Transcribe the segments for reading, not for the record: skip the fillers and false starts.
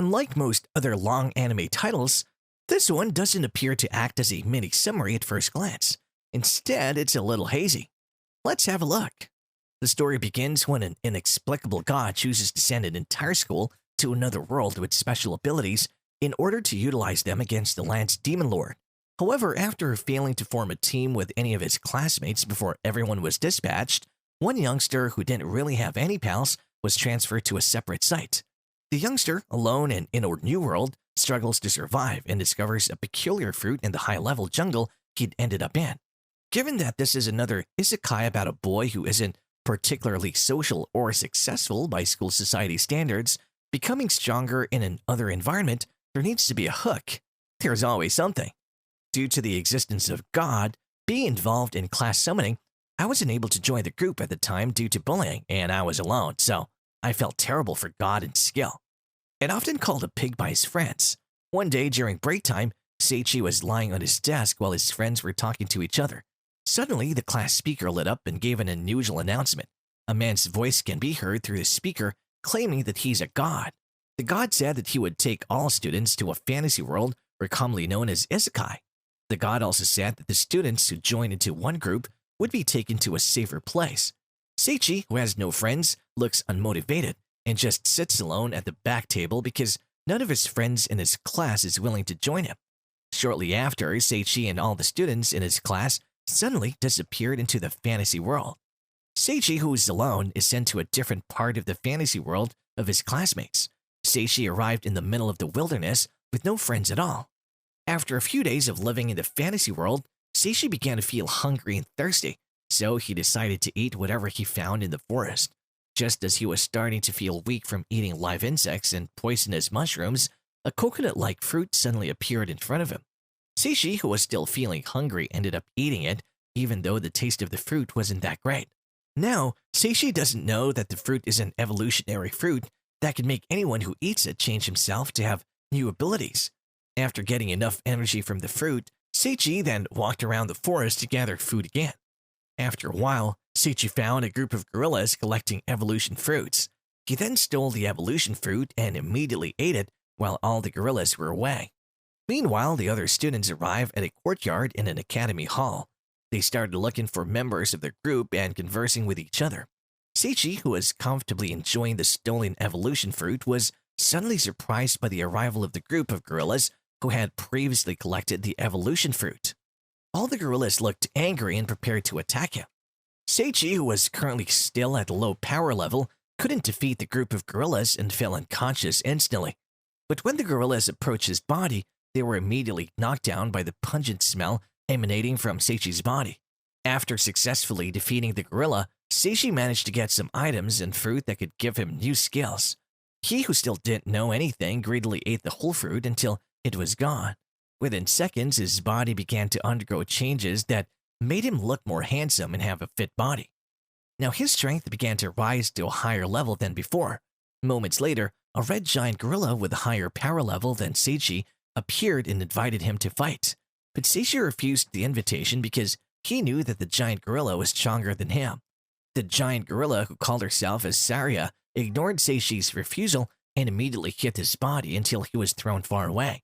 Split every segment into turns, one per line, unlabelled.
Unlike most other long anime titles, this one doesn't appear to act as a mini summary at first glance. Instead, it's a little hazy. Let's have a look. The story begins when an inexplicable god chooses to send an entire school to another world with special abilities in order to utilize them against the land's demon lord. However, after failing to form a team with any of his classmates before everyone was dispatched, one youngster who didn't really have any pals was transferred to a separate site. The youngster, alone and in a new world, struggles to survive and discovers a peculiar fruit in the high-level jungle he'd ended up in. Given that this is another isekai about a boy who isn't particularly social or successful by school society standards, becoming stronger in another environment, there needs to be a hook. There's always something. Due to the existence of God being involved in class summoning, I wasn't able to join the group at the time due to bullying, and I was alone, so I felt terrible for God and skill. And often called a pig by his friends. One day during break time, Seiichi was lying on his desk while his friends were talking to each other. Suddenly, the class speaker lit up and gave an unusual announcement. A man's voice can be heard through the speaker claiming that he's a god. The god said that he would take all students to a fantasy world, or commonly known as isekai. The god also said that the students who joined into one group would be taken to a safer place. Seiichi, who has no friends, looks unmotivated and just sits alone at the back table because none of his friends in his class is willing to join him. Shortly after, Seiichi and all the students in his class suddenly disappeared into the fantasy world. Seiichi, who is alone, is sent to a different part of the fantasy world of his classmates. Seiichi arrived in the middle of the wilderness with no friends at all. After a few days of living in the fantasy world, Seiichi began to feel hungry and thirsty, so he decided to eat whatever he found in the forest. Just as he was starting to feel weak from eating live insects and poisonous mushrooms, a coconut-like fruit suddenly appeared in front of him. Seiichi, who was still feeling hungry, ended up eating it, even though the taste of the fruit wasn't that great. Now, Seiichi doesn't know that the fruit is an evolutionary fruit that can make anyone who eats it change himself to have new abilities. After getting enough energy from the fruit, Seiichi then walked around the forest to gather food again. After a while, Seiichi found a group of gorillas collecting evolution fruits. He then stole the evolution fruit and immediately ate it while all the gorillas were away. Meanwhile, the other students arrived at a courtyard in an academy hall. They started looking for members of their group and conversing with each other. Seiichi, who was comfortably enjoying the stolen evolution fruit, was suddenly surprised by the arrival of the group of gorillas who had previously collected the evolution fruit. All the gorillas looked angry and prepared to attack him. Seiichi, who was currently still at a low power level, couldn't defeat the group of gorillas and fell unconscious instantly. But when the gorillas approached his body, they were immediately knocked down by the pungent smell emanating from Seiichi's body. After successfully defeating the gorilla, Seiichi managed to get some items and fruit that could give him new skills. He, who still didn't know anything, greedily ate the whole fruit until it was gone. Within seconds, his body began to undergo changes that made him look more handsome and have a fit body. Now his strength began to rise to a higher level than before. Moments later, a red giant gorilla with a higher power level than Seiichi appeared and invited him to fight. But Seiichi refused the invitation because he knew that the giant gorilla was stronger than him. The giant gorilla, who called herself as Saria, ignored Seiichi's refusal and immediately hit his body until he was thrown far away.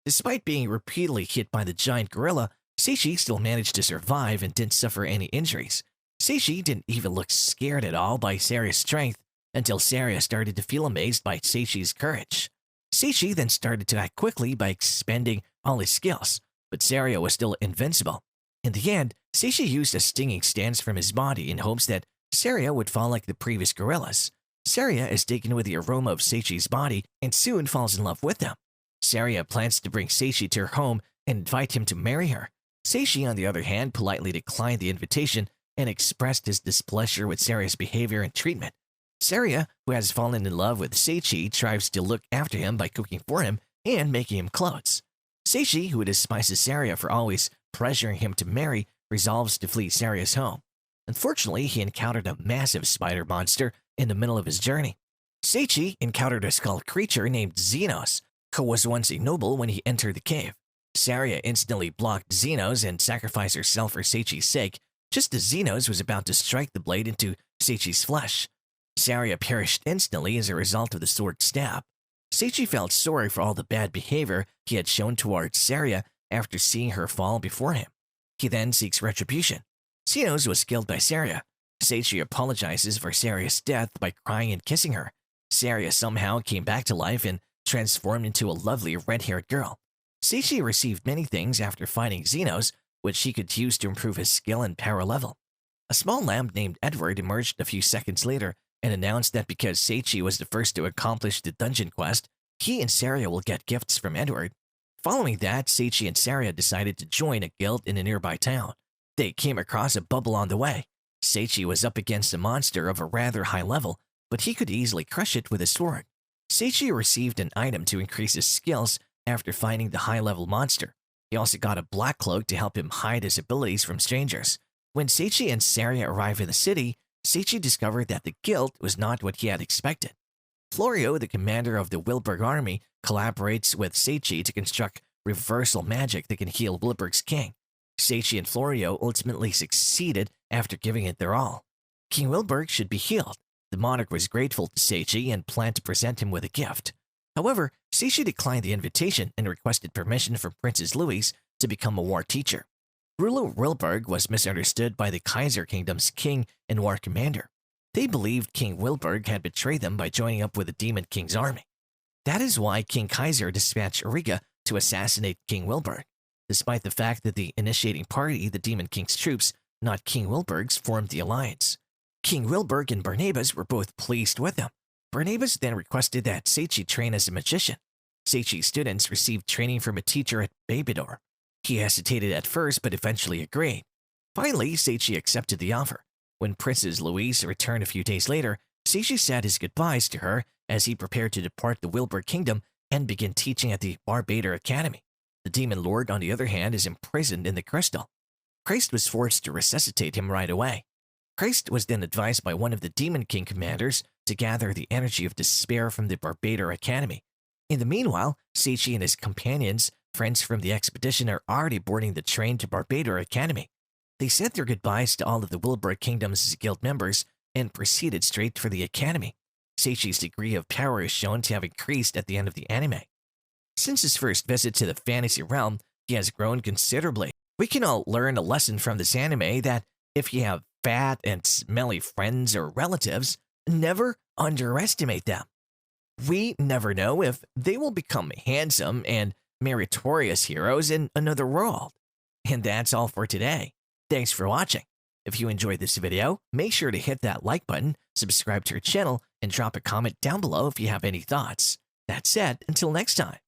Despite being repeatedly hit by the giant gorilla, Seiichi still managed to survive and didn't suffer any injuries. Seiichi didn't even look scared at all by Saria's strength until Saria started to feel amazed by Seiichi's courage. Seiichi then started to act quickly by expending all his skills, but Saria was still invincible. In the end, Seiichi used a stinging stance from his body in hopes that Saria would fall like the previous gorillas. Saria is taken with the aroma of Seiichi's body and soon falls in love with him. Saria plans to bring Seiichi to her home and invite him to marry her. Seiichi, on the other hand, politely declined the invitation and expressed his displeasure with Saria's behavior and treatment. Saria, who has fallen in love with Seiichi, tries to look after him by cooking for him and making him clothes. Seiichi, who despises Saria for always pressuring him to marry, resolves to flee Saria's home. Unfortunately, he encountered a massive spider monster in the middle of his journey. Seiichi encountered a skull creature named Xenos, who was once a noble when he entered the cave. Saria instantly blocked Xenos and sacrificed herself for Seiichi's sake, just as Xenos was about to strike the blade into Seiichi's flesh. Saria perished instantly as a result of the sword stab. Seiichi felt sorry for all the bad behavior he had shown towards Seiya after seeing her fall before him. He then seeks retribution. Xenos was killed by Seiya. Seiichi apologizes for Seiya's death by crying and kissing her. Seiya somehow came back to life and transformed into a lovely red-haired girl. Seiichi received many things after fighting Xenos, which he could use to improve his skill and power level. A small lamp named Edward emerged a few seconds later and announced that because Seiichi was the first to accomplish the dungeon quest, he and Seiya will get gifts from Edward. Following that, Seiichi and Seiya decided to join a guild in a nearby town. They came across a bubble on the way. Seiichi was up against a monster of a rather high level, but he could easily crush it with a sword. Seiichi received an item to increase his skills after finding the high-level monster. He also got a black cloak to help him hide his abilities from strangers. When Seiichi and Seiya arrived in the city, Seiichi discovered that the guild was not what he had expected. Florio, the commander of the Wilburg army, collaborates with Seiichi to construct reversal magic that can heal Wilburg's king. Seiichi and Florio ultimately succeeded after giving it their all. King Wilburg should be healed. The monarch was grateful to Seiichi and planned to present him with a gift. However, Seiichi declined the invitation and requested permission from Princess Louise to become a war teacher. Ruler Wilburg was misunderstood by the Kaiser Kingdom's king and war commander. They believed King Wilburg had betrayed them by joining up with the Demon King's army. That is why King Kaiser dispatched Riga to assassinate King Wilburg, despite the fact that the initiating party, the Demon King's troops, not King Wilburg's, formed the alliance. King Wilburg and Barnabas were both pleased with him. Barnabas then requested that Seiichi train as a magician. Seiichi's students received training from a teacher at Babydor. He hesitated at first but eventually agreed. Finally, Seiichi accepted the offer. When Princess Louise returned a few days later, Seiichi said his goodbyes to her as he prepared to depart the Wilburg Kingdom and begin teaching at the Barbader Academy. The Demon Lord, on the other hand, is imprisoned in the crystal. Christ was forced to resuscitate him right away. Christ was then advised by one of the Demon King commanders to gather the energy of despair from the Barbader Academy. In the meanwhile, Seiichi and his companions, friends from the expedition, are already boarding the train to Barbader Academy. They said their goodbyes to all of the Wilburg Kingdom's guild members and proceeded straight for the academy. Seiichi's degree of power is shown to have increased at the end of the anime. Since his first visit to the fantasy realm, he has grown considerably. We can all learn a lesson from this anime that if you have fat and smelly friends or relatives, never underestimate them. We never know if they will become handsome and meritorious heroes in another world. And that's all for today. Thanks for watching. If you enjoyed this video, make sure to hit that like button, subscribe to our channel, and drop a comment down below if you have any thoughts. That's it, until next time.